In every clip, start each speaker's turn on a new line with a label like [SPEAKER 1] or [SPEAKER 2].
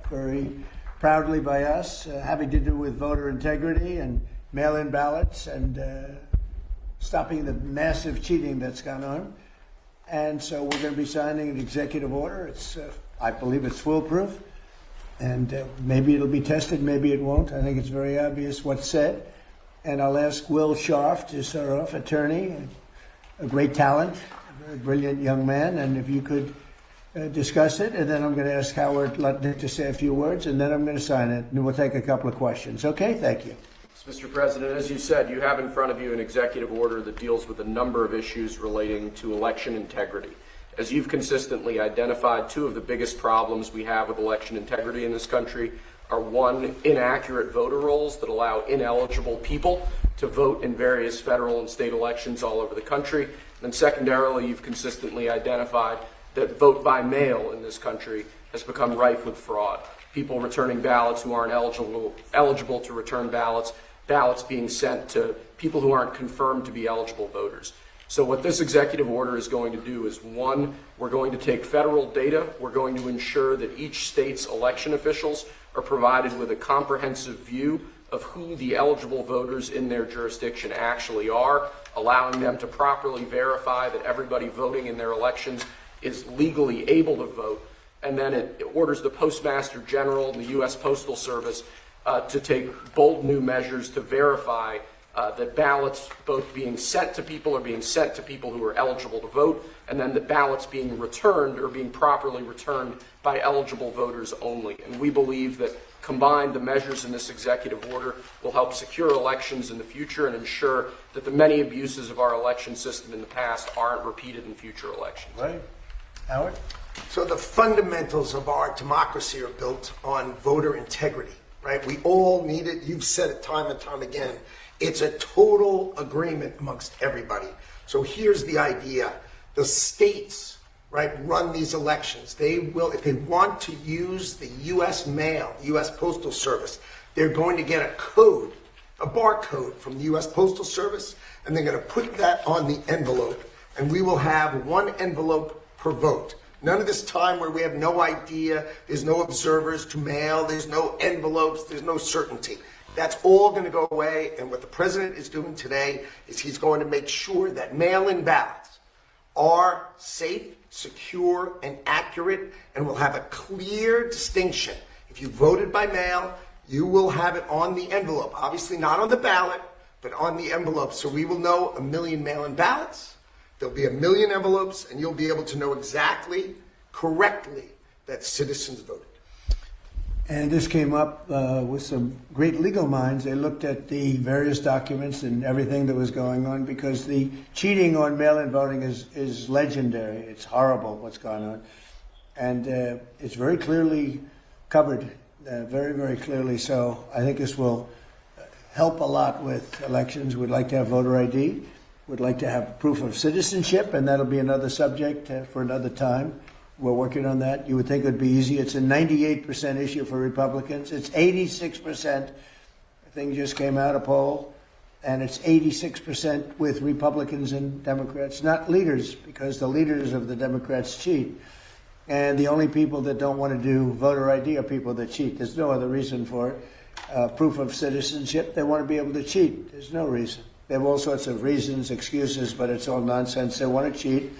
[SPEAKER 1] very proudly by us, having to do with voter integrity and mail-in ballots and stopping the massive cheating that's gone on. And so we're going to be signing an executive order. It's, I believe it's foolproof, and maybe it'll be tested, maybe it won't. I think it's very obvious what's said. And I'll ask Will Scharf to start off, attorney, a great talent, a very brilliant young man, and if you could discuss it, and then I'm going to ask Howard Lutnick to say a few words, and then I'm going to sign it, and we'll take a couple of questions. Okay? Thank you.
[SPEAKER 2] Mr. President, as you said, you have in front of you an executive order that deals with a number of issues relating to election integrity. As you've consistently identified, two of the biggest problems we have with election integrity in this country are, one, inaccurate voter rolls that allow ineligible people to vote in various federal and state elections all over the country. And secondarily, you've consistently identified that vote by mail in this country has become rife with fraud. People returning ballots who aren't eligible to return ballots being sent to people who aren't confirmed to be eligible voters. So what this executive order is going to do is, one, we're going to take federal data. We're going to ensure that each state's election officials are provided with a comprehensive view of who the eligible voters in their jurisdiction actually are, allowing them to properly verify that everybody voting in their elections is legally able to vote. And then it orders the Postmaster General and the U.S. Postal Service to take bold new measures to verify that ballots both being sent to people are being sent to people who are eligible to vote, and then the ballots being returned or being properly returned by eligible voters only. And we believe that combined, the measures in this executive order will help secure elections in the future and ensure that the many abuses of our election system in the past aren't repeated in future elections.
[SPEAKER 1] Right. Howard?
[SPEAKER 3] So the fundamentals of our democracy are built on voter integrity, right? We all need it. You've said it time and time again. It's a total agreement amongst everybody. So here's the idea. The states, right, run these elections. They will, if they want to use the U.S. mail, U.S. Postal Service, they're going to get a code, a barcode from the U.S. Postal Service, and they're going to put that on the envelope, and we will have one envelope per vote. None of this time where we have no idea, there's no observers to mail, there's no envelopes, there's no certainty. That's all going to go away, and what the president is doing today is he's going to make sure that mail-in ballots are safe, secure, and accurate, and will have a clear distinction. If you voted by mail, you will have it on the envelope. Obviously not on the ballot, but on the envelope. So we will know 1 million mail-in ballots. There'll be 1 million envelopes, and you'll be able to know exactly, correctly, that citizens voted.
[SPEAKER 1] And this came up with some great legal minds. They looked at the various documents and everything that was going on, because the cheating on mail-in voting is legendary. It's horrible what's going on. And it's very clearly covered, very, very clearly so. I think this will help a lot with elections. We'd like to have voter ID. We'd like to have proof of citizenship, and that'll be another subject for another time. We're working on that. You would think it would be easy. It's a 98% issue for Republicans. It's 86%. The thing just came out, a poll, and it's 86% with Republicans and Democrats, not leaders, because the leaders of the Democrats cheat. And the only people that don't want to do voter ID are people that cheat. There's no other reason for it. Proof of citizenship, they want to be able to cheat. There's no reason. They have all sorts of reasons, excuses, but it's all nonsense. They want to cheat.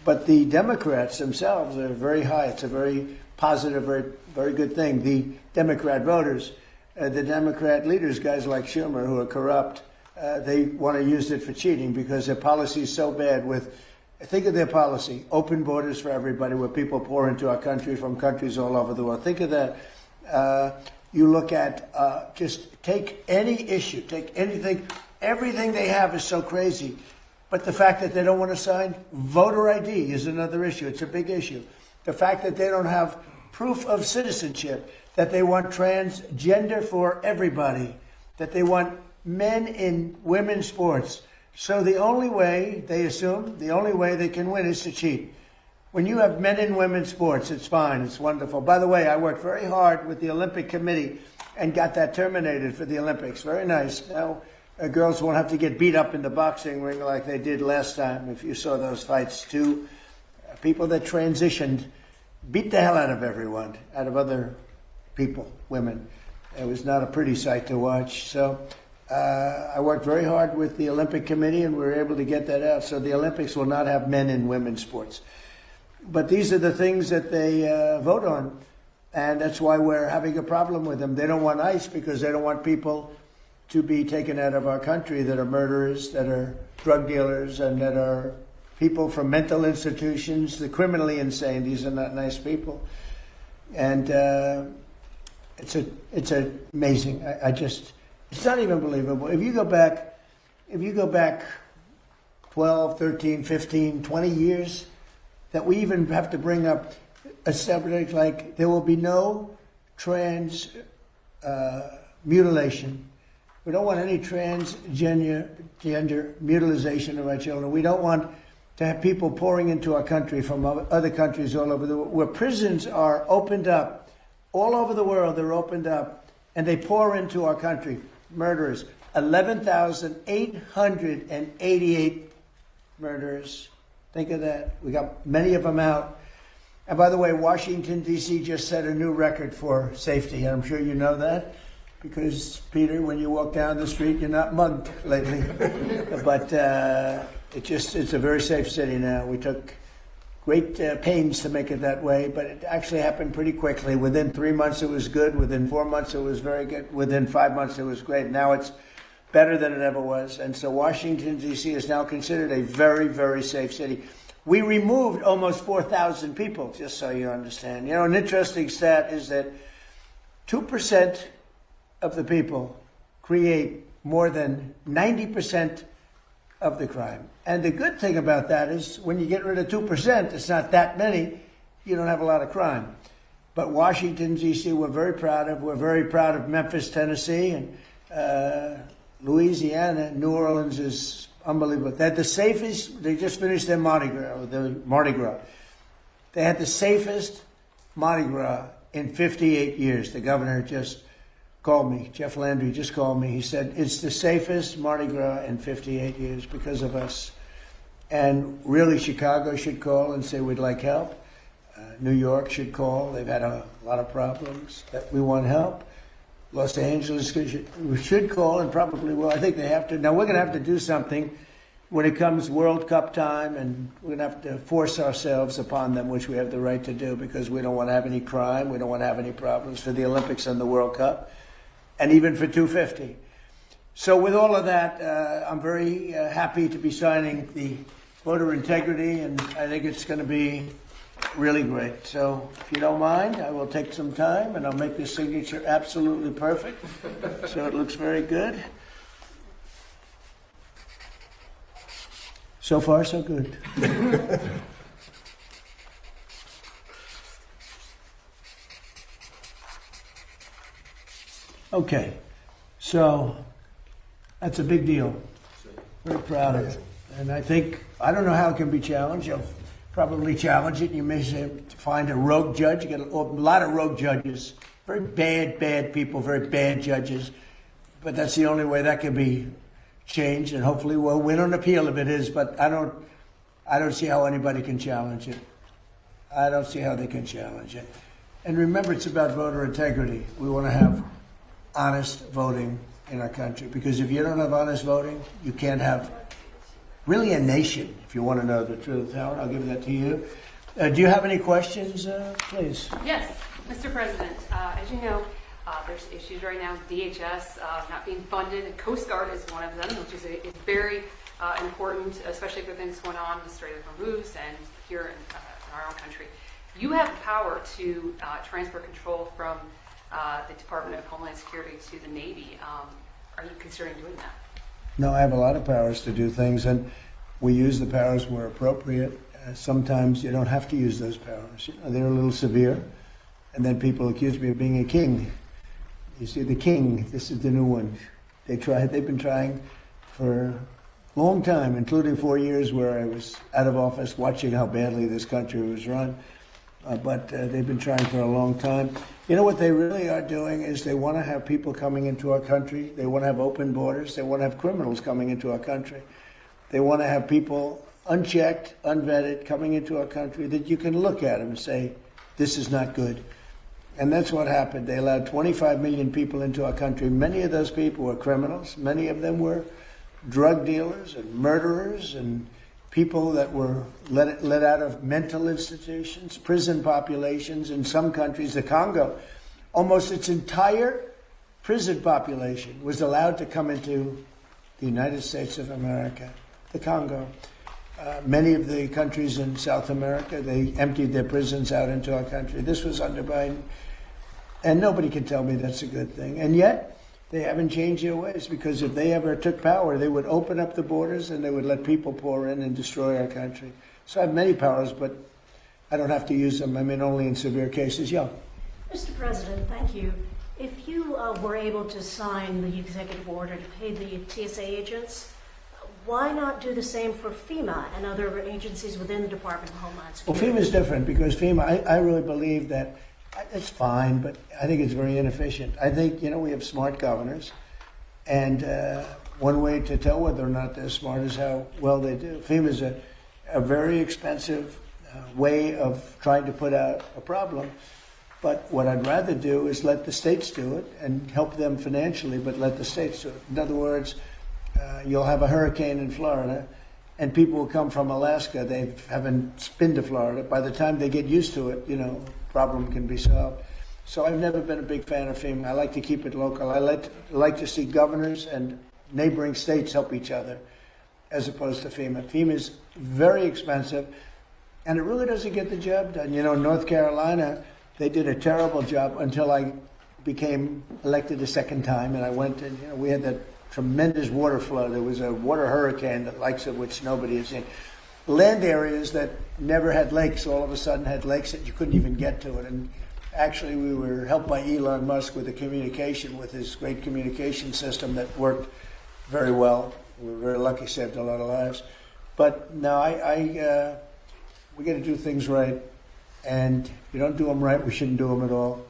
[SPEAKER 1] But the Democrats themselves are very high. It's a very positive, very, very good thing. The Democrat voters, the Democrat leaders, guys like Schumer, who are corrupt, they want to use it for cheating because their policy is so bad. Think of their policy, open borders for everybody, where people pour into our country from countries all over the world. Think of that. You look at, just take any issue, take anything. Everything they have is so crazy. But the fact that they don't want to sign voter ID is another issue. It's a big issue. The fact that they don't have proof of citizenship, that they want transgender for everybody, that they want men in women's sports. So the only way, they assume, the only way they can win is to cheat. When you have men in women's sports, it's fine. It's wonderful. By the way, I worked very hard with the Olympic Committee and got that terminated for the Olympics. Very nice. Now, girls won't have to get beat up in the boxing ring like they did last time. If you saw those fights, two people that transitioned beat the hell out of everyone, out of other people, women. It was not a pretty sight to watch. So I worked very hard with the Olympic Committee, and we were able to get that out. So the Olympics will not have men and women's sports. But these are the things that they vote on, and that's why we're having a problem with them. They don't want ICE because they don't want people to be taken out of our country that are murderers, that are drug dealers, and that are people from mental institutions, the criminally insane. These are not nice people. And it's amazing. It's not even believable. If you go back 12, 13, 15, 20 years, that we even have to bring up a subject like there will be no trans mutilation. We don't want any transgender mutilization of our children. We don't want to have people pouring into our country from other countries all over the world, where prisons are opened up. All over the world, they're opened up, and they pour into our country. Murderers. 11,888 murderers. Think of that. We got many of them out. And by the way, Washington, D.C. just set a new record for safety. I'm sure you know that because, Peter, when you walk down the street, you're not mugged lately. But it's a very safe city now. We took great pains to make it that way, but it actually happened pretty quickly. Within 3 months, it was good. Within 4 months, it was very good. Within 5 months, it was great. Now it's better than it ever was. And so Washington, D.C. is now considered a very, very safe city. We removed almost 4,000 people, just so you understand. You know, an interesting stat is that 2% of the people create more than 90% of the crime. And the good thing about that is when you get rid of 2%, it's not that many, you don't have a lot of crime. But Washington, D.C., we're very proud of. We're very proud of Memphis, Tennessee, and Louisiana. New Orleans is unbelievable. They had the safest, they just finished their Mardi Gras. They had the safest Mardi Gras in 58 years. The governor just called me. Jeff Landry just called me. He said, it's the safest Mardi Gras in 58 years because of us. And really, Chicago should call and say we'd like help. New York should call. They've had a lot of problems that we want help. Los Angeles should call and probably will. I think they have to. Now, we're going to have to do something when it comes World Cup time, and we're going to have to force ourselves upon them, which we have the right to do, because we don't want to have any crime. We don't want to have any problems for the Olympics and the World Cup, and even for 250. So with all of that, I'm very happy to be signing the voter integrity, and I think it's going to be really great. So if you don't mind, I will take some time and I'll make this signature absolutely perfect. So it looks very good. So far, so good. Okay, so that's a big deal. Very proud of it. And I don't know how it can be challenged. You'll probably challenge it. You may find a rogue judge. You get a lot of rogue judges. Very bad people, very bad judges. But that's the only way that can be changed. And hopefully we'll win on appeal if it is. But I don't see how anybody can challenge it. I don't see how they can challenge it. And remember, it's about voter integrity. We want to have honest voting in our country. Because if you don't have honest voting, you can't have really a nation, if you want to know the truth. Howard, I'll give that to you. Do you have any questions, please?
[SPEAKER 4] Yes, Mr. President. As you know, there's issues right now with DHS not being funded. And Coast Guard is one of them, which is very important, especially for things going on in the Strait of Hormuz and here in our own country. You have the power to transfer control from the Department of Homeland Security to the Navy. Are you considering doing that?
[SPEAKER 1] No, I have a lot of powers to do things, and we use the powers where appropriate. Sometimes you don't have to use those powers. You know, they're a little severe, and then people accuse me of being a king. You see, the king, this is the new one. They've been trying for a long time, including 4 years where I was out of office watching how badly this country was run. But they've been trying for a long time. You know what they really are doing is they want to have people coming into our country. They want to have open borders. They want to have criminals coming into our country. They want to have people unchecked, unvetted, coming into our country that you can look at them and say, this is not good. And that's what happened. They allowed 25 million people into our country. Many of those people were criminals. Many of them were drug dealers and murderers and people that were let out of mental institutions, prison populations. In some countries, the Congo, almost its entire prison population was allowed to come into the United States of America, the Congo. Many of the countries in South America, they emptied their prisons out into our country. This was under Biden. And nobody can tell me that's a good thing. And yet, they haven't changed their ways, because if they ever took power, they would open up the borders and they would let people pour in and destroy our country. So I have many powers, but I don't have to use them. I mean, only in severe cases. Yeah.
[SPEAKER 5] Mr. President, thank you. If you were able to sign the executive order to pay the TSA agents, why not do the same for FEMA and other agencies within the Department of Homeland
[SPEAKER 1] Well,
[SPEAKER 5] Security?
[SPEAKER 1] FEMA is different, because FEMA, I really believe that it's fine, but I think it's very inefficient. I think, we have smart governors, and one way to tell whether or not they're smart is how well they do. FEMA is a very expensive way of trying to put out a problem. But what I'd rather do is let the states do it and help them financially, but let the states do it. In other words, you'll have a hurricane in Florida, and people will come from Alaska. They haven't been to Florida. By the time they get used to it, problem can be solved. So I've never been a big fan of FEMA. I like to keep it local. I like to see governors and neighboring states help each other, as opposed to FEMA. FEMA is very expensive, and it really doesn't get the job done. North Carolina, they did a terrible job until I became elected a second time, and I went and we had that tremendous water flow. There was a water hurricane, the likes of which nobody has seen. Land areas that never had lakes all of a sudden had lakes that you couldn't even get to it. And actually, we were helped by Elon Musk with with his great communication system that worked very well. We were very lucky, saved a lot of lives. But no, we got to do things right. And if you don't do them right, we shouldn't do them at all.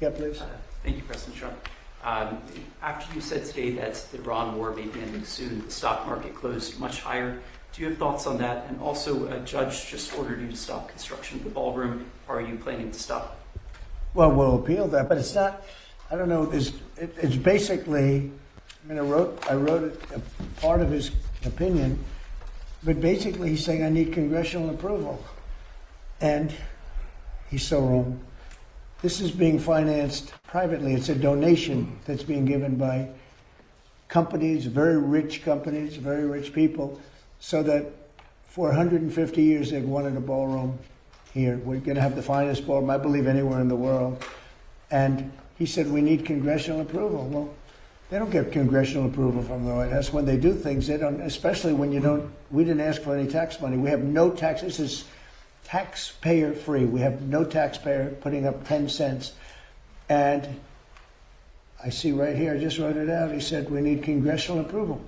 [SPEAKER 1] Yeah, please.
[SPEAKER 6] Thank you, President Trump. After you said today that the Iran war may be ending soon, the stock market closed much higher. Do you have thoughts on that? And also, a judge just ordered you to stop construction of the ballroom. Are you planning to stop?
[SPEAKER 1] Well, we'll appeal that, but it's not. I don't know. It's basically. I wrote a part of his opinion, but basically he's saying I need congressional approval, and he's so wrong. This is being financed privately. It's a donation that's being given by companies, very rich people, so that for 150 years they've wanted a ballroom here. We're going to have the finest ballroom, I believe, anywhere in the world. And he said we need congressional approval. Well, they don't get congressional approval from the White House. When they do things, they don't, especially when we didn't ask for any tax money. We have no tax. This is taxpayer free. We have no taxpayer putting up 10 cents. And I see right here, I just wrote it out. He said we need congressional approval.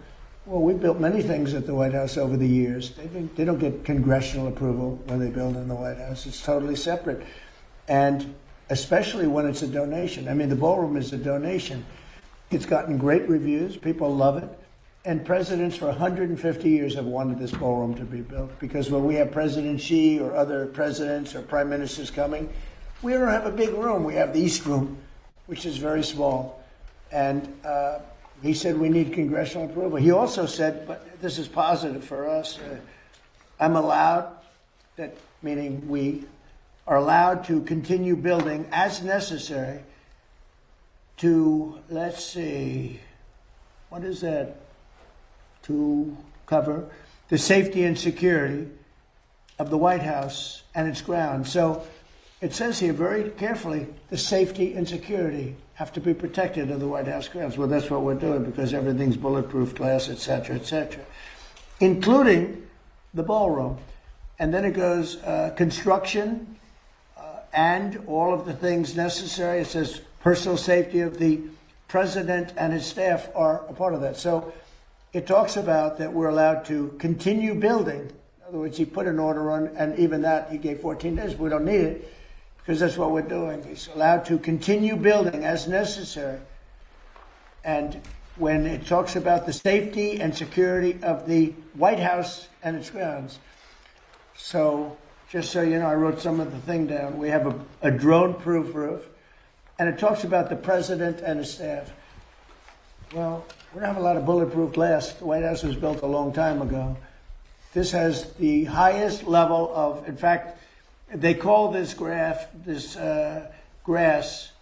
[SPEAKER 1] Well, we built many things at the White House over the years. They don't get congressional approval when they build in the White House. It's totally separate. And especially when it's a donation. I mean, the ballroom is a donation. It's gotten great reviews. People love it. And presidents for 150 years have wanted this ballroom to be built, because when we have President Xi or other presidents or prime ministers coming, we don't have a big room. We have the East Room, which is very small. And he said we need congressional approval. He also said, but this is positive for us, I'm allowed, that meaning we are allowed to continue building as necessary to, let's see, what is that? To cover the safety and security of the White House and its grounds. So it says here very carefully, the safety and security have to be protected of the White House grounds. Well, that's what we're doing, because everything's bulletproof glass, et cetera, including the ballroom. And then it goes construction and all of the things necessary. It says personal safety of the president and his staff are a part of that. So it talks about that we're allowed to continue building. In other words, he put an order on, and even that he gave 14 days. We don't need it, because that's what we're doing. He's allowed to continue building as necessary. And when it talks about the safety and security of the White House and its grounds. So just so you know, I wrote some of the thing down. We have a drone-proof roof. and it talks about the president and his staff. Well, we don't have a lot of bulletproof glass. The White House was built a long time ago. This has the highest level of, in fact, they call this graph, this glass,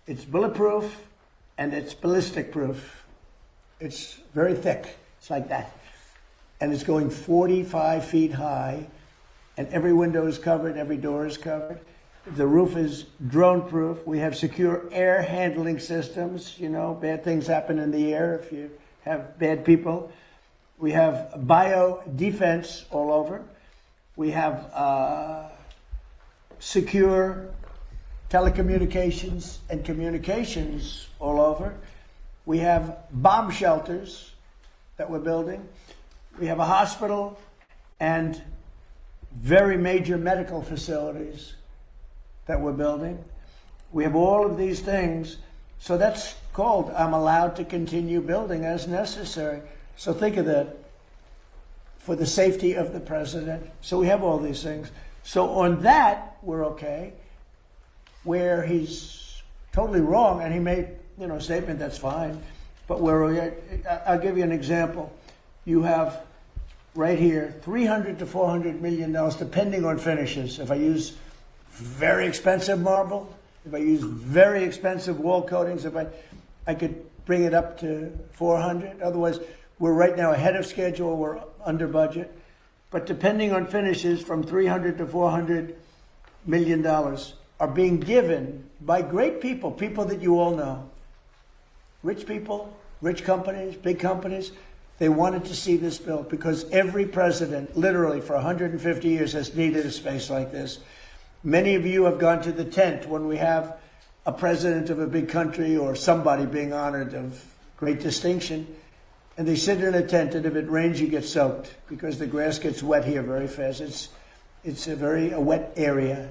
[SPEAKER 1] it's bulletproof and it's ballistic proof. It's very thick. It's like that. And it's going 45 feet high, and every window is covered, every door is covered. The roof is drone proof. We have secure air handling systems. You know, bad things happen in the air if you have bad people. We have bio defense all over. We have secure telecommunications and communications all over. We have bomb shelters that we're building. We have a hospital and very major medical facilities that we're building. We have all of these things. So that's called, I'm allowed to continue building as necessary. So think of that, for the safety of the president. So we have all these things. So on that, we're okay. Where he's totally wrong, and he made, a statement, that's fine. But I'll give you an example. You have right here, $300 to $400 million, depending on finishes. If I use very expensive marble, if I use very expensive wall coatings, if I could bring it up to 400. Otherwise, we're right now ahead of schedule, we're under budget. But depending on finishes, from $300 to $400 million are being given by great people, people that you all know. Rich people, rich companies, big companies. They wanted to see this built because every president, literally for 150 years, has needed a space like this. Many of you have gone to the tent when we have a president of a big country or somebody being honored of great distinction, and they sit in a tent, and if it rains, you get soaked because the grass gets wet here very fast. It's a wet area.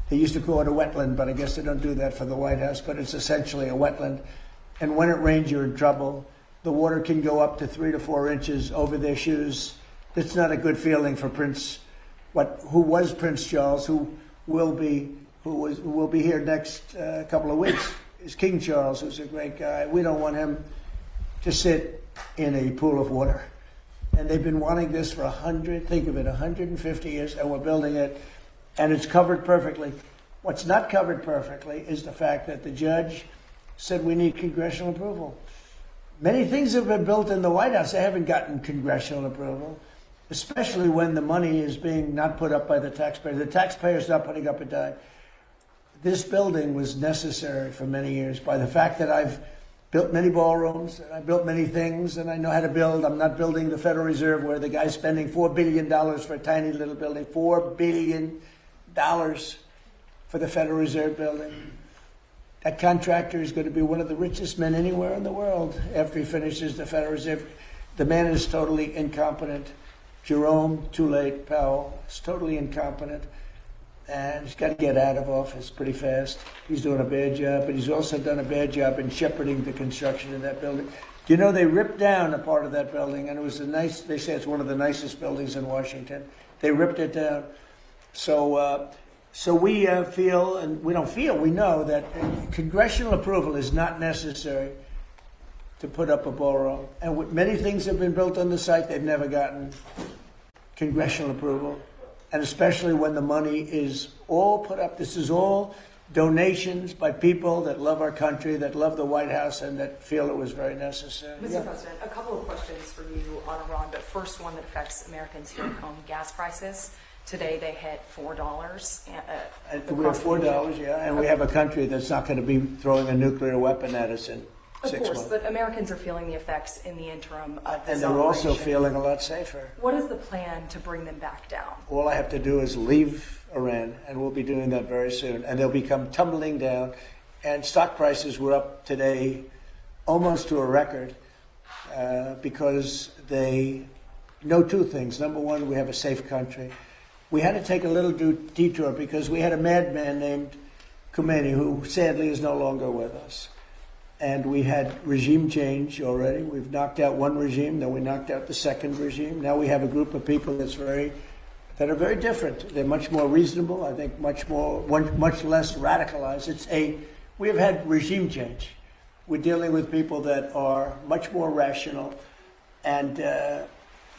[SPEAKER 1] They used to call it a wetland, but I guess they don't do that for the White House, but it's essentially a wetland. And when it rains, you're in trouble. The water can go up to 3 to 4 inches over their shoes. It's not a good feeling for who was Prince Charles, who will be here next couple of weeks, is King Charles, who's a great guy. We don't want him to sit in a pool of water. And they've been wanting this for 150 years, and we're building it, and it's covered perfectly. What's not covered perfectly is the fact that the judge said we need congressional approval. Many things have been built in the White House. They haven't gotten congressional approval, especially when the money is being not put up by the taxpayer. The taxpayer's not putting up a dime. This building was necessary for many years by the fact that I've built many ballrooms, and I built many things, and I know how to build. I'm not building the Federal Reserve where the guy's spending $4 billion for a tiny little building. $4 billion for the Federal Reserve building. That contractor is going to be one of the richest men anywhere in the world after he finishes the Federal Reserve. The man is totally incompetent. Jerome Too-Late Powell is totally incompetent, and he's got to get out of office pretty fast. He's doing a bad job, but he's also done a bad job in shepherding the construction of that building. Do you know they ripped down a part of that building, and it was they say it's one of the nicest buildings in Washington. They ripped it down. So we feel, and we don't feel, we know that congressional approval is not necessary to put up a ballroom. And many things have been built on the site, they've never gotten congressional approval. And especially when the money is all put up. This is all donations by people that love our country, that love the White House, and that feel it was very necessary.
[SPEAKER 7] Mr. President, a couple of questions for you on Iran, but first one that affects Americans here at home, gas prices. Today they hit $4.
[SPEAKER 1] We have $4, yeah, and we have a country that's not going to be throwing a nuclear weapon at us in 6 months.
[SPEAKER 7] Of course, but Americans are feeling the effects in the interim of this
[SPEAKER 1] and they're also
[SPEAKER 7] operation.
[SPEAKER 1] feeling a lot safer.
[SPEAKER 7] What is the plan to bring them back down?
[SPEAKER 1] All I have to do is leave Iran, and we'll be doing that very soon, and they'll become tumbling down. And stock prices were up today almost to a record because they know two things. Number one, we have a safe country. We had to take a little detour because we had a madman named Khomeini who sadly is no longer with us. And we had regime change already. We've knocked out one regime, then we knocked out the second regime. Now we have a group of people that's very that are very different. They're much more reasonable. I think much less radicalized. We have had regime change. We're dealing with people that are much more rational, and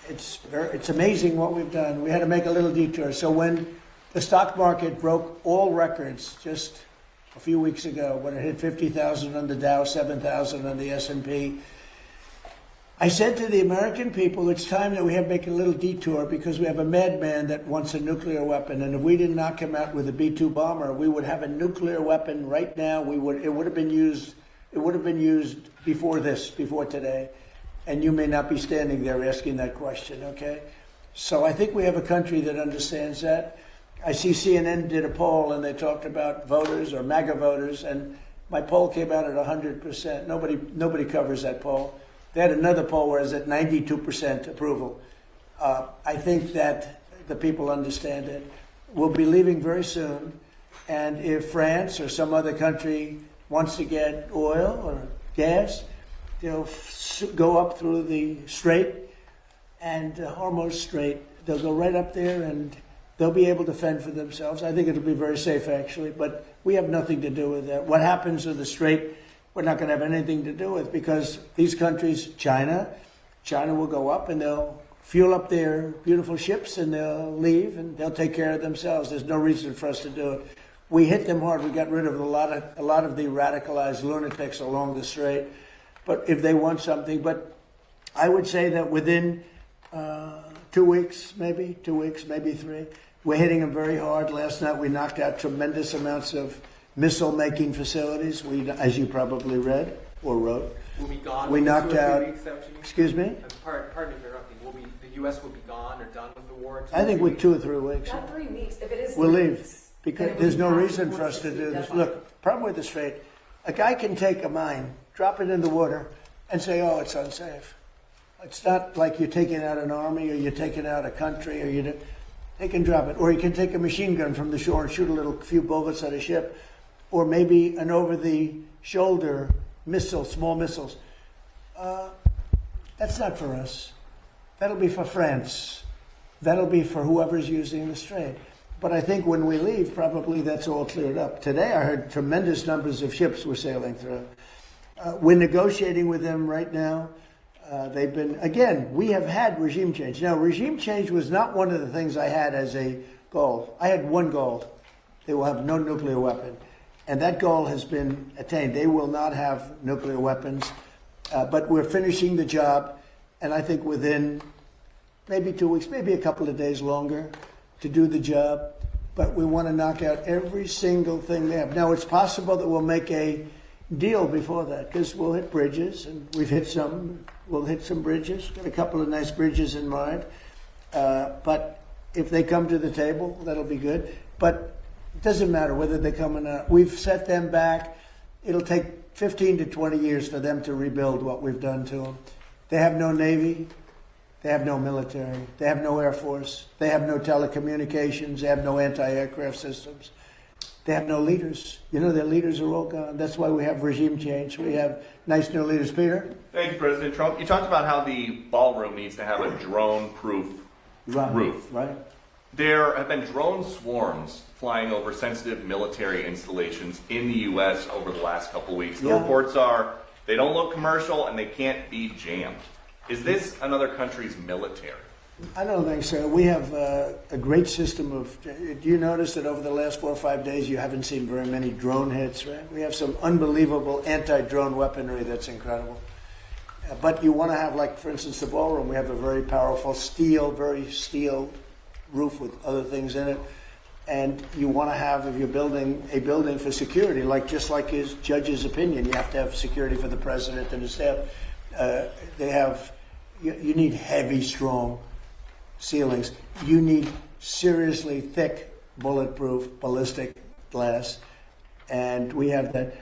[SPEAKER 1] it's amazing what we've done. We had to make a little detour. So when the stock market broke all records just a few weeks ago, when it hit 50,000 on the Dow, 7,000 on the S&P, I said to the American people, it's time that we have to make a little detour because we have a madman that wants a nuclear weapon. And if we didn't knock him out with a B-2 bomber, we would have a nuclear weapon right now. It would have been used before today. And you may not be standing there asking that question, okay? So I think we have a country that understands that. I see CNN did a poll and they talked about voters or MAGA voters, and my poll came out at 100%. Nobody covers that poll. They had another poll where it's at 92% approval. I think that the people understand it. We'll be leaving very soon, and if France or some other country wants to get oil or gas, they'll go up through the Strait and Hormuz Strait. They'll go right up there and they'll be able to fend for themselves. I think it'll be very safe, actually, but we have nothing to do with that. What happens to the Strait, we're not going to have anything to do with, because these countries, China will go up and they'll fuel up their beautiful ships and they'll leave and they'll take care of themselves. There's no reason for us to do it. We hit them hard. We got rid of a lot of the radicalized lunatics along the Strait. But if they want something, but I would say that within 2 weeks, maybe 3, we're hitting them very hard. Last night we knocked out tremendous amounts of missile-making facilities. As you probably read or wrote,
[SPEAKER 8] will be gone.
[SPEAKER 1] We knocked out.
[SPEAKER 8] Weeks,
[SPEAKER 1] excuse me.
[SPEAKER 8] Pardon me for interrupting. The U.S. will be gone or done with the war?
[SPEAKER 1] I think with 2 or 3 weeks.
[SPEAKER 7] Not 3 weeks. If it is,
[SPEAKER 1] We'll
[SPEAKER 7] 3
[SPEAKER 1] leave
[SPEAKER 7] weeks,
[SPEAKER 1] because
[SPEAKER 7] then it
[SPEAKER 1] there's
[SPEAKER 7] would
[SPEAKER 1] no
[SPEAKER 7] be
[SPEAKER 1] reason
[SPEAKER 7] past
[SPEAKER 1] for us to do this.
[SPEAKER 7] deadline.
[SPEAKER 1] Look, problem with the Strait, a guy can take a mine, drop it in the water, and say, "Oh, it's unsafe." It's not like you're taking out an army or you're taking out a country, or they can drop it. Or you can take a machine gun from the shore and shoot a few bullets at a ship, or maybe an over-the-shoulder missile, small missiles. That's not for us. That'll be for France. That'll be for whoever's using the Strait. But I think when we leave, probably that's all cleared up. Today I heard tremendous numbers of ships were sailing through. We're negotiating with them right now. We have had regime change. Now, regime change was not one of the things I had as a goal. I had one goal. They will have no nuclear weapon. And that goal has been attained. They will not have nuclear weapons. But we're finishing the job. And I think within maybe 2 weeks, maybe a couple of days longer to do the job. But we want to knock out every single thing they have. Now, it's possible that we'll make a deal before that, because we'll hit bridges, and we've hit some. We'll hit some bridges. Got a couple of nice bridges in mind. But if they come to the table, that'll be good. But it doesn't matter whether they come or not. We've set them back. It'll take 15 to 20 years for them to rebuild what we've done to them. They have no Navy. They have no military. They have no Air Force. They have no telecommunications. They have no anti-aircraft systems. They have no leaders. Their leaders are all gone. That's why we have regime change. We have nice new leaders. Peter?
[SPEAKER 9] Thank you, President Trump. You talked about how the ballroom needs to have a drone-proof roof.
[SPEAKER 1] Right.
[SPEAKER 9] There have been drone swarms flying over sensitive military installations in the U.S. over the last couple of weeks. The reports are they don't look commercial and they can't be jammed. Is this another country's military?
[SPEAKER 1] I don't think so. We have a great system of. Do you notice that over the last 4 or 5 days you haven't seen very many drone hits, right? We have some unbelievable anti-drone weaponry that's incredible. But you want to have, like, for instance, the ballroom. We have a very powerful very steel roof with other things in it. And you want to have, if you're building a building for security, just like his judge's opinion, you have to have security for the president and his staff. You need heavy, strong ceilings. You need seriously thick, bulletproof, ballistic glass. And we have that.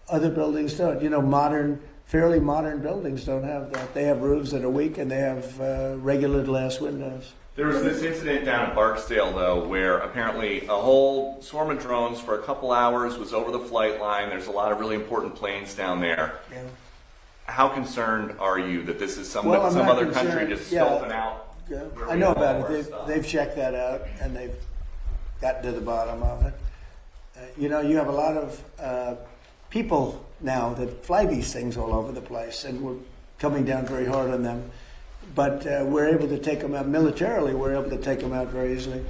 [SPEAKER 1] Other buildings don't. Fairly modern buildings don't have that. They have roofs that are weak and they have regular glass windows.
[SPEAKER 9] There was this incident down at Barksdale, though, where apparently a whole swarm of drones for a couple hours was over the flight line. There's a lot of really important planes down there. Yeah. How concerned are you that this is some other country just scoping out
[SPEAKER 1] Yeah,
[SPEAKER 9] where
[SPEAKER 1] I
[SPEAKER 9] we
[SPEAKER 1] know
[SPEAKER 9] have all
[SPEAKER 1] about
[SPEAKER 9] our
[SPEAKER 1] it.
[SPEAKER 9] stuff.
[SPEAKER 1] They've checked that out and they've gotten to the bottom of it. You know, you have a lot of people now that fly these things all over the place, and we're coming down very hard on them. But we're able to take them out militarily. We're able to take them out very easily.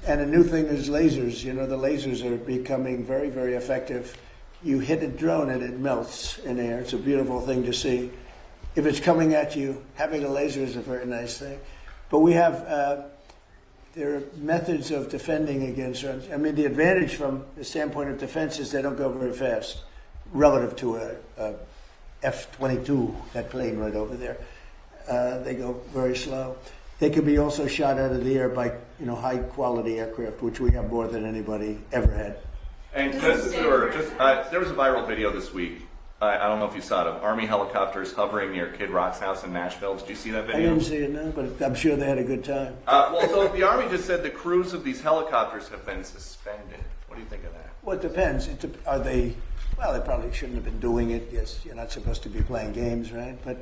[SPEAKER 1] And a new thing is lasers. You know, the lasers are becoming very, very effective. You hit a drone and it melts in air. It's a beautiful thing to see. If it's coming at you, having a laser is a very nice thing. But we have, there are methods of defending against drones. I mean, the advantage from the standpoint of defense is they don't go very fast relative to a F-22, that plane right over there. They go very slow. They can be also shot out of the air by, you know, high quality aircraft, which we have more than anybody ever had.
[SPEAKER 9] And there was a viral video this week. I don't know if you saw it, of Army helicopters hovering near Kid Rock's house in Nashville. Did you see that
[SPEAKER 1] I
[SPEAKER 9] video?
[SPEAKER 1] didn't see it now, but I'm sure they had a good time.
[SPEAKER 9] Well, so the Army just said the crews of these helicopters have been suspended. What do you think of that?
[SPEAKER 1] Well, it depends. Are they? Well, they probably shouldn't have been doing it. Yes, you're not supposed to be playing games, right? But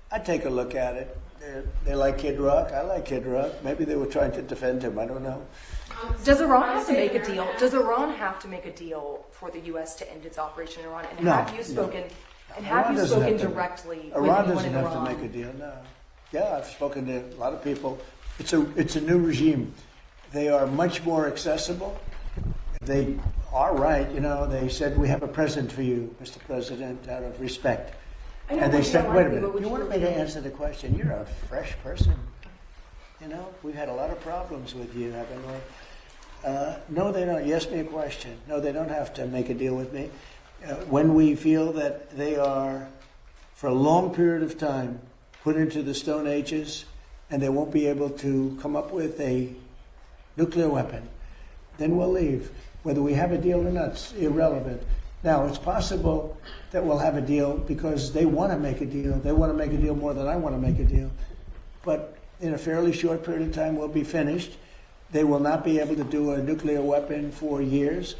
[SPEAKER 1] I'd take a look at it. They like Kid Rock. I like Kid Rock. Maybe they were trying to defend him. I don't know.
[SPEAKER 7] Does Iran have to make a deal? Does Iran have to make a deal for the U.S. to end its operation in Iran? And
[SPEAKER 1] No,
[SPEAKER 7] have you spoken?
[SPEAKER 1] no.
[SPEAKER 7] And
[SPEAKER 1] Iran
[SPEAKER 7] have you
[SPEAKER 1] doesn't
[SPEAKER 7] spoken
[SPEAKER 1] have to-
[SPEAKER 7] directly with
[SPEAKER 1] Iran
[SPEAKER 7] anyone
[SPEAKER 1] doesn't
[SPEAKER 7] in
[SPEAKER 1] have
[SPEAKER 7] Iran?
[SPEAKER 1] to make a deal. No. Yeah, I've spoken to a lot of people. It's a new regime. They are much more accessible. They are right. You know, they said we have a present for you, Mr. President, out of respect.
[SPEAKER 7] I know,
[SPEAKER 1] And they
[SPEAKER 7] but you
[SPEAKER 1] said,
[SPEAKER 7] don't
[SPEAKER 1] wait a
[SPEAKER 7] like me,
[SPEAKER 1] minute,
[SPEAKER 7] but would
[SPEAKER 1] you
[SPEAKER 7] you
[SPEAKER 1] want me to
[SPEAKER 7] believe-
[SPEAKER 1] answer the question? You're a fresh person. You know, we've had a lot of problems with you, haven't we? No, they don't. You asked me a question. No, they don't have to make a deal with me. When we feel that they are, for a long period of time, put into the Stone Ages, and they won't be able to come up with a nuclear weapon, then we'll leave. Whether we have a deal or not, it's irrelevant. Now, it's possible that we'll have a deal because they want to make a deal. They want to make a deal more than I want to make a deal. But in a fairly short period of time, we'll be finished. They will not be able to do a nuclear weapon for years.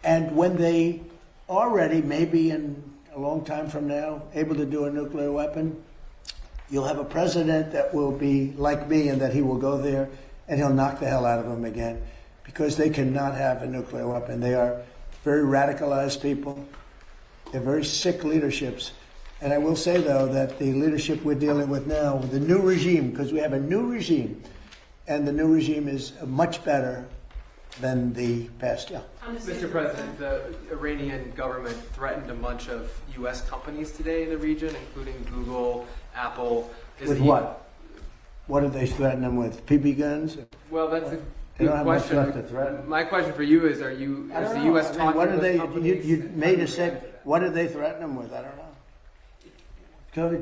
[SPEAKER 1] And when they are ready, maybe in a long time from now, able to do a nuclear weapon, you'll have a president that will be like me in that he will go there and he'll knock the hell out of them again because they cannot have a nuclear weapon. They are very radicalized people. They're very sick leaderships. And I will say, though, that the leadership we're dealing with now, the new regime, because we have a new regime, and the new regime is much better than the past. Yeah.
[SPEAKER 8] Mr. President, the Iranian government threatened a bunch of U.S. companies today in the region, including Google, Apple.
[SPEAKER 1] With what? What did they threaten them with? PB guns?
[SPEAKER 8] Well, that's a
[SPEAKER 1] They don't
[SPEAKER 8] good
[SPEAKER 1] have much
[SPEAKER 8] question.
[SPEAKER 1] left to threaten.
[SPEAKER 8] My question for you is:
[SPEAKER 1] I
[SPEAKER 8] is
[SPEAKER 1] don't
[SPEAKER 8] the
[SPEAKER 1] know.
[SPEAKER 8] U.S.
[SPEAKER 1] I mean,
[SPEAKER 8] talking
[SPEAKER 1] what
[SPEAKER 8] to
[SPEAKER 1] did
[SPEAKER 8] those
[SPEAKER 1] they?
[SPEAKER 8] companies?
[SPEAKER 1] You made a
[SPEAKER 8] How
[SPEAKER 1] set.
[SPEAKER 8] do you react to that?
[SPEAKER 1] What did they threaten them with? I don't know.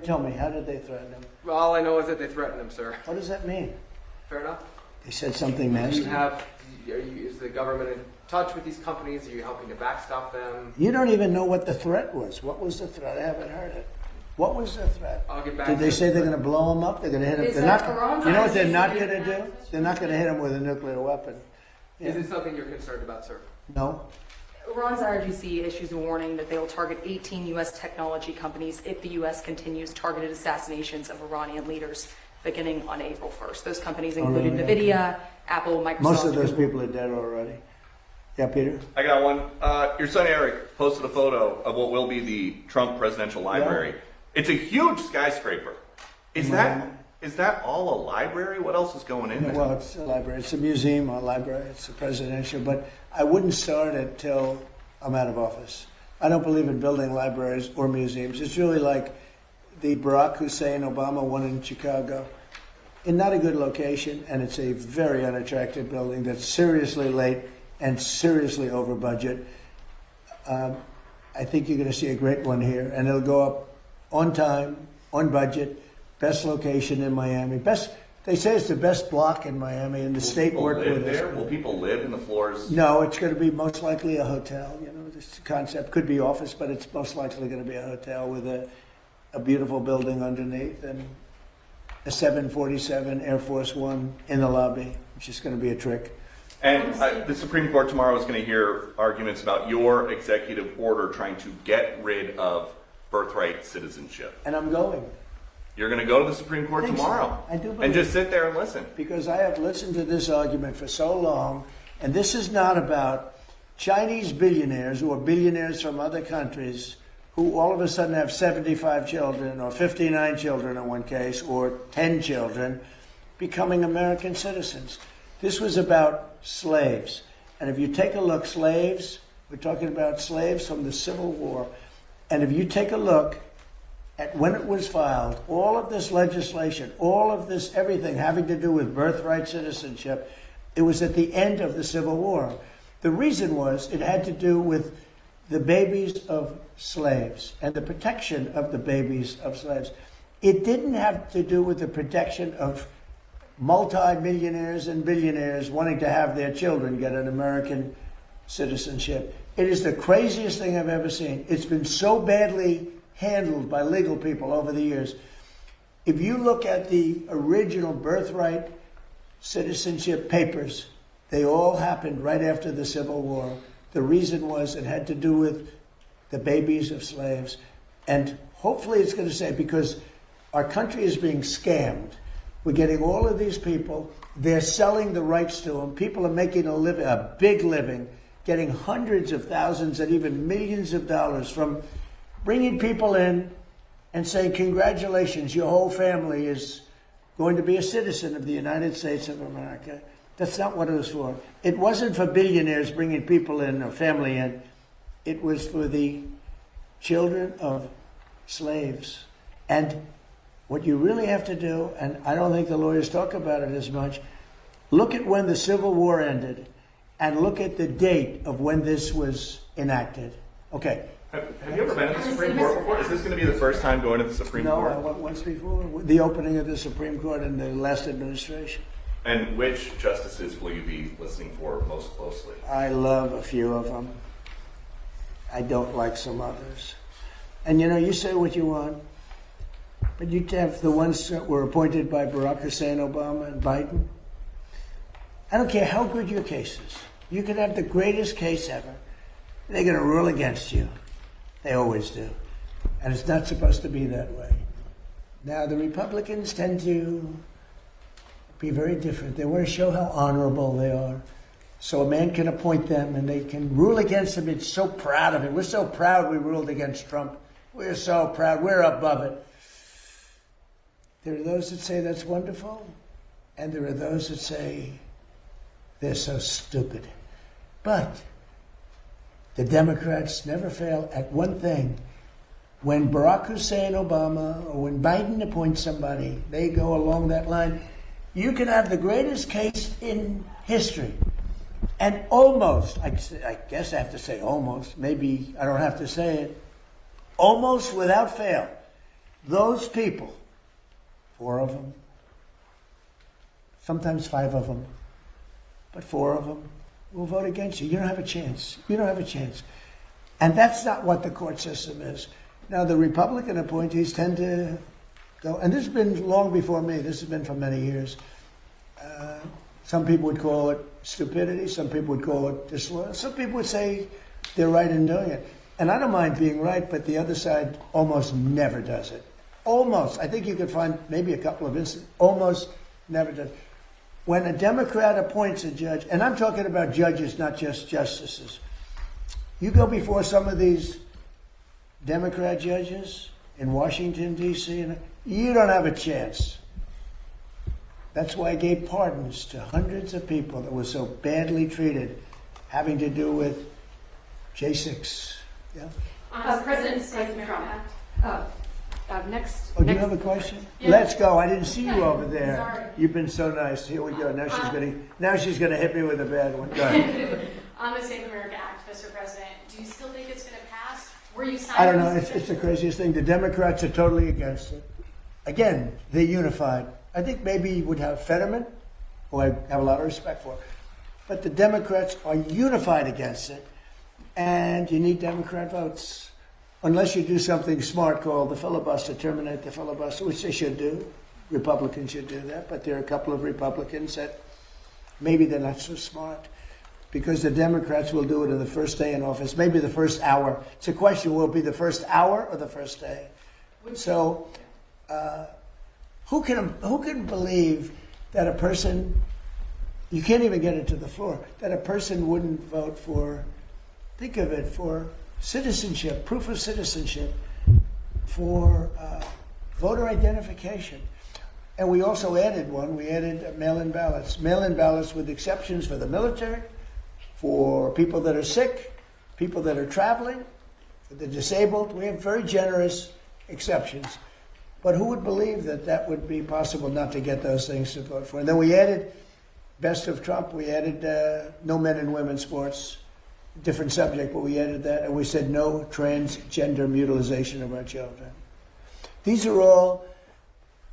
[SPEAKER 1] Tell me, how did they threaten them?
[SPEAKER 8] Well, all I know is that they threatened them, sir.
[SPEAKER 1] What does that mean?
[SPEAKER 8] Fair enough.
[SPEAKER 1] They said something
[SPEAKER 8] Do
[SPEAKER 1] nasty.
[SPEAKER 8] is the government in touch with these companies? Are you helping to backstop them?
[SPEAKER 1] You don't even know what the threat was. What was the threat? I haven't heard it. What was the threat?
[SPEAKER 8] I'll get back
[SPEAKER 1] Did
[SPEAKER 8] to
[SPEAKER 1] they
[SPEAKER 8] you.
[SPEAKER 1] say they're going to blow them up? They're going to hit them.
[SPEAKER 7] Is
[SPEAKER 1] They're
[SPEAKER 7] that
[SPEAKER 1] not.
[SPEAKER 7] Iran's
[SPEAKER 1] You know what they're
[SPEAKER 7] ICC?
[SPEAKER 1] not going to do? They're not going to hit them with a nuclear weapon.
[SPEAKER 8] Is it something you're concerned about, sir?
[SPEAKER 1] No.
[SPEAKER 7] Iran's IRGC issues a warning that they will target 18 U.S. technology companies if the U.S. continues targeted assassinations of Iranian leaders beginning on April 1st. Those companies included
[SPEAKER 1] really?
[SPEAKER 7] NVIDIA, Apple, Microsoft.
[SPEAKER 1] Most of those
[SPEAKER 7] Google.
[SPEAKER 1] people are dead already. Yeah, Peter.
[SPEAKER 9] I got one. Your son Eric posted a photo of what will be the Trump Presidential Library.
[SPEAKER 1] Yeah.
[SPEAKER 9] It's a huge skyscraper. Is that all a library? What else is going in there?
[SPEAKER 1] Well, it's a library. It's a museum, a library. It's a presidential. But I wouldn't start it till I'm out of office. I don't believe in building libraries or museums. It's really like the Barack Hussein Obama one in Chicago. In not a good location, and it's a very unattractive building that's seriously late and seriously over budget. I think you're going to see a great one here, and it'll go up on time, on budget, best location in Miami. They say it's the best block in Miami, and the state
[SPEAKER 9] Will
[SPEAKER 1] worked
[SPEAKER 9] people live
[SPEAKER 1] with us.
[SPEAKER 9] there? Will people live in the floors?
[SPEAKER 1] No, it's going to be most likely a hotel. You know, this concept could be office, but it's most likely going to be a hotel with a beautiful building underneath and a 747 Air Force One in the lobby, which is going to be a trick.
[SPEAKER 9] And the Supreme Court tomorrow is going to hear arguments about your executive order trying to get rid of birthright citizenship.
[SPEAKER 1] And I'm going.
[SPEAKER 9] You're going to go to the Supreme Court
[SPEAKER 1] think so.
[SPEAKER 9] tomorrow
[SPEAKER 1] I do
[SPEAKER 9] and
[SPEAKER 1] believe
[SPEAKER 9] just sit there and listen.
[SPEAKER 1] because I have listened to this argument for so long, and this is not about Chinese billionaires or billionaires from other countries who all of a sudden have 75 children or 59 children in one case or 10 children becoming American citizens. This was about slaves. And if you take a look, slaves, we're talking about slaves from the Civil War, and if you take a look at when it was filed, all of this legislation, all of this everything having to do with birthright citizenship, it was at the end of the Civil War. The reason was it had to do with the babies of slaves and the protection of the babies of slaves. It didn't have to do with the protection of multi-millionaires and billionaires wanting to have their children get an American citizenship. It is the craziest thing I've ever seen. It's been so badly handled by legal people over the years. If you look at the original birthright citizenship papers, they all happened right after the Civil War. The reason was it had to do with the babies of slaves. And hopefully it's going to say, because our country is being scammed. We're getting all of these people, they're selling the rights to them. People are making a living, a big living, getting hundreds of thousands and even millions of dollars from bringing people in and saying, congratulations, your whole family is going to be a citizen of the United States of America. That's not what it was for. It wasn't for billionaires bringing people in or family in. It was for the children of slaves. And what you really have to do, and I don't think the lawyers talk about it as much, look at when the Civil War ended and look at the date of when this was enacted. Okay.
[SPEAKER 9] Have you ever been to the Supreme Court before? Is this going to be the first time going to the Supreme
[SPEAKER 1] No,
[SPEAKER 9] Court?
[SPEAKER 1] I went once before. The opening of the Supreme Court in the last administration.
[SPEAKER 9] And which justices will you be listening for most closely?
[SPEAKER 1] I love a few of them. I don't like some others. And you know, you say what you want, but you have the ones that were appointed by Barack Hussein Obama and Biden. I don't care how good your case is. You can have the greatest case ever. They're going to rule against you. They always do. And it's not supposed to be that way. Now, the Republicans tend to be very different. They want to show how honorable they are. So a man can appoint them and they can rule against him. It's so proud of it. We're so proud we ruled against Trump. We're so proud. We're above it. There are those that say that's wonderful. And there are those that say they're so stupid. But the Democrats never fail at one thing. When Barack Hussein Obama or when Biden appoints somebody, they go along that line. You can have the greatest case in history. And almost, I guess I have to say almost, maybe I don't have to say it, almost without fail, those people, 4 of them, sometimes 5 of them, but 4 of them will vote against you. You don't have a chance. You don't have a chance. And that's not what the court system is. Now, the Republican appointees tend to go, and this has been long before me. This has been for many years. Some people would call it stupidity. Some people would call it disloyal. Some people would say they're right in doing it. And I don't mind being right, but the other side almost never does it. Almost. I think you could find maybe a couple of instances. Almost never does. When a Democrat appoints a judge, and I'm talking about judges, not just justices. You go before some of these Democrat judges in Washington, D.C., and you don't have a chance. That's why I gave pardons to hundreds of people that were so badly treated, having to do with J6. Yeah.
[SPEAKER 4] President Trump. Next.
[SPEAKER 1] Oh, do you have a question?
[SPEAKER 4] Yeah.
[SPEAKER 1] Let's go. I didn't see you over there.
[SPEAKER 4] Sorry.
[SPEAKER 1] You've been so nice. Here we go. Now she's gonna hit me with a bad one. Go ahead.
[SPEAKER 10] On the Save America Act, Mr. President, do you still think it's going to pass? Were you signed?
[SPEAKER 1] I don't know. It's the craziest thing. The Democrats are totally against it. Again, they're unified. I think maybe you would have Fetterman, who I have a lot of respect for, but the Democrats are unified against it, and you need Democrat votes. Unless you do something smart called the filibuster, terminate the filibuster, which they should do. Republicans should do that, but there are a couple of Republicans that maybe they're not so smart because the Democrats will do it in the first day in office, maybe the first hour. It's a question, will it be the first hour or the first day? So Who can believe that a person, you can't even get it to the floor, that a person wouldn't vote for, think of it, for citizenship, proof of citizenship, for voter identification. And we also added one, we added mail-in ballots. Mail-in ballots with exceptions for the military, for people that are sick, people that are traveling, for the disabled. We have very generous exceptions. But who would believe that that would be possible not to get those things to vote for? And then we added, best of Trump, we added no men and women sports, different subject, but we added that. And we said no transgender mutilization of our children. These are all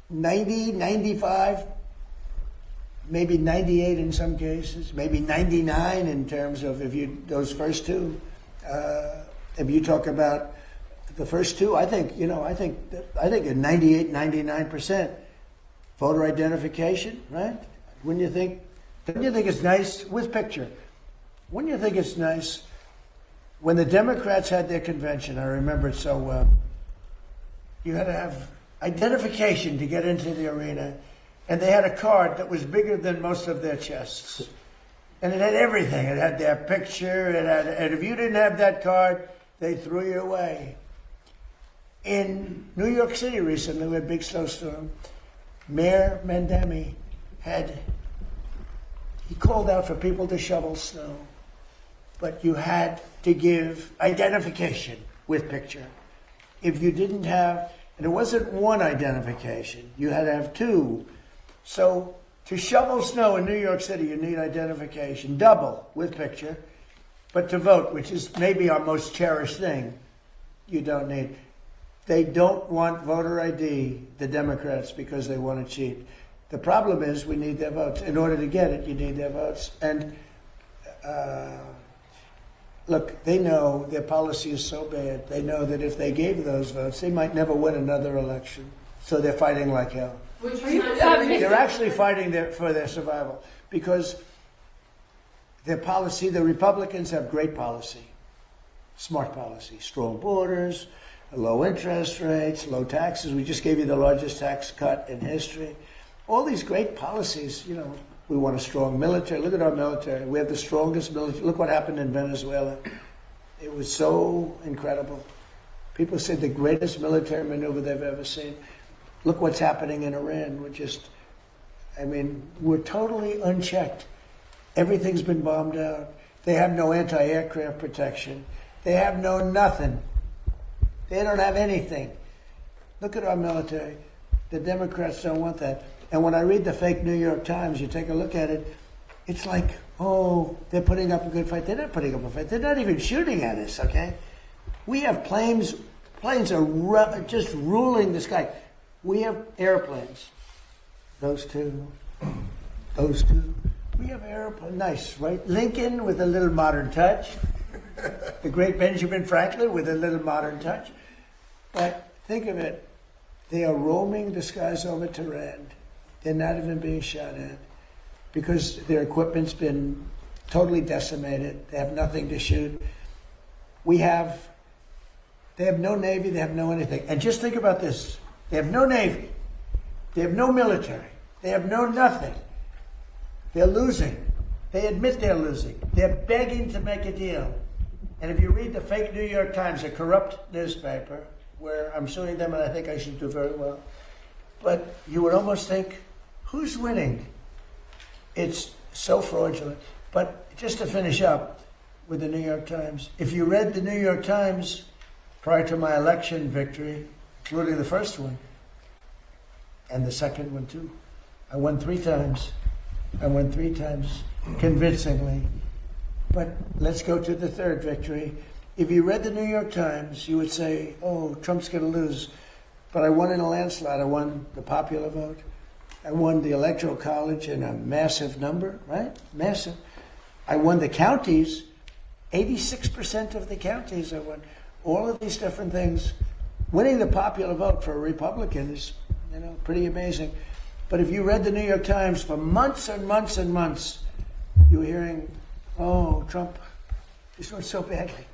[SPEAKER 1] 90, 95, maybe 98 in some cases, maybe 99 in terms of those first two. If you talk about the first two, I think at 98, 99% voter identification, right? Don't you think it's nice with picture? Wouldn't you think it's nice when the Democrats had their convention? I remember it so well. You had to have identification to get into the arena, and they had a card that was bigger than most of their chests, and it had everything. It had their picture. And if you didn't have that card, they threw you away. In New York City recently, we had a big snowstorm. Mayor Mandami he called out for people to shovel snow, but you had to give identification with picture. If you didn't have, and it wasn't one identification, you had to have two. So to shovel snow in New York City, you need identification, double with picture. But to vote, which is maybe our most cherished thing, you don't need. They don't want voter ID, the Democrats, because they want to cheat. The problem is we need their votes. In order to get it, you need their votes. And look, they know their policy is so bad. They know that if they gave those votes, they might never win another election. So they're fighting like hell. They're actually fighting for their survival because their policy, the Republicans have great policy, smart policy, strong borders, low interest rates, low taxes. We just gave you the largest tax cut in history. All these great policies, we want a strong military. Look at our military. We have the strongest military. Look what happened in Venezuela. It was so incredible. People said the greatest military maneuver they've ever seen. Look what's happening in Iran. We're totally unchecked. Everything's been bombed out. They have no anti-aircraft protection. They have no nothing. They don't have anything. Look at our military. The Democrats don't want that. And when I read the fake New York Times, you take a look at it, it's like, oh, they're putting up a good fight. They're not putting up a fight. They're not even shooting at us, okay? We have planes are just ruling the sky. We have airplanes. Those two. We have airplanes. Nice, right? Lincoln with a little modern touch. The great Benjamin Franklin with a little modern touch. But think of it. They are roaming the skies over Tehran. They're not even being shot at because their equipment's been totally decimated. They have nothing to shoot. They have no Navy. They have no anything. And just think about this. They have no Navy. They have no military. They have no nothing. They're losing. They admit they're losing. They're begging to make a deal. And if you read the fake New York Times, a corrupt newspaper, where I'm suing them and I think I should do very well, but you would almost think, who's winning? It's so fraudulent. But just to finish up with the New York Times, if you read the New York Times prior to my election victory, including the first one, and the second one too, I won 3 times. I won 3 times convincingly. But let's go to the third victory. If you read the New York Times, you would say, oh, Trump's going to lose. But I won in a landslide. I won the popular vote. I won the Electoral College in a massive number, right? Massive. I won the counties, 86% of the counties I won. All of these different things. Winning the popular vote for a Republican is, pretty amazing. But if you read the New York Times for months and months and months, you were hearing, oh, Trump is doing so badly.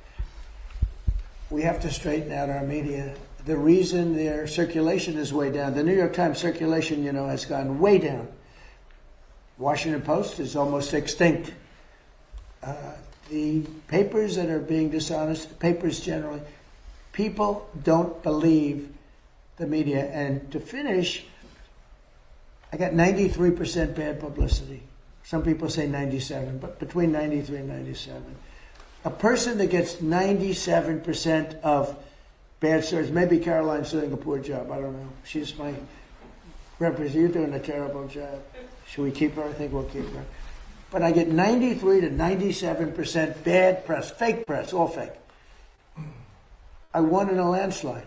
[SPEAKER 1] We have to straighten out our media. the reason their circulation is way down. The New York Times circulation, has gone way down. Washington Post is almost extinct. The papers that are being dishonest, papers generally, people don't believe the media. And to finish, I got 93% bad publicity. Some people say 97, but between 93 and 97. A person that gets 97% of bad stories, maybe Caroline's doing a poor job, I don't know. She's my representative. You're doing a terrible job. Should we keep her? I think we'll keep her. But I get 93 to 97% bad press, fake press, all fake. I won in a landslide.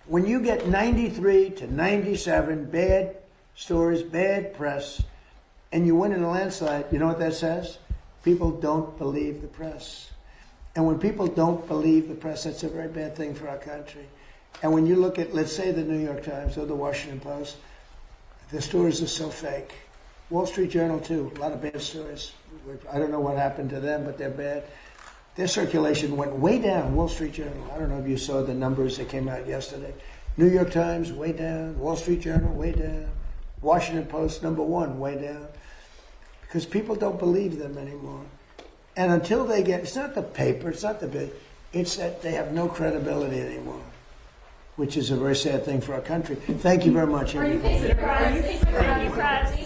[SPEAKER 1] When you get 93 to 97 bad stories, bad press, and you win in a landslide, you know what that says? People don't believe the press. And when people don't believe the press, that's a very bad thing for our country. And when you look at, let's say, the New York Times or the Washington Post, the stories are so fake. Wall Street Journal, too, a lot of bad stories. I don't know what happened to them, but they're bad. Their circulation went way down, Wall Street Journal. I don't know if you saw the numbers that came out yesterday. New York Times, way down. Wall Street Journal, way down. Washington Post, #1, way down. Because people don't believe them anymore. And until they get, it's not the paper, it's not the big, it's that they have no credibility anymore, which is a very sad thing for our country. Thank you very much, everybody.
[SPEAKER 10] Thank you, Press.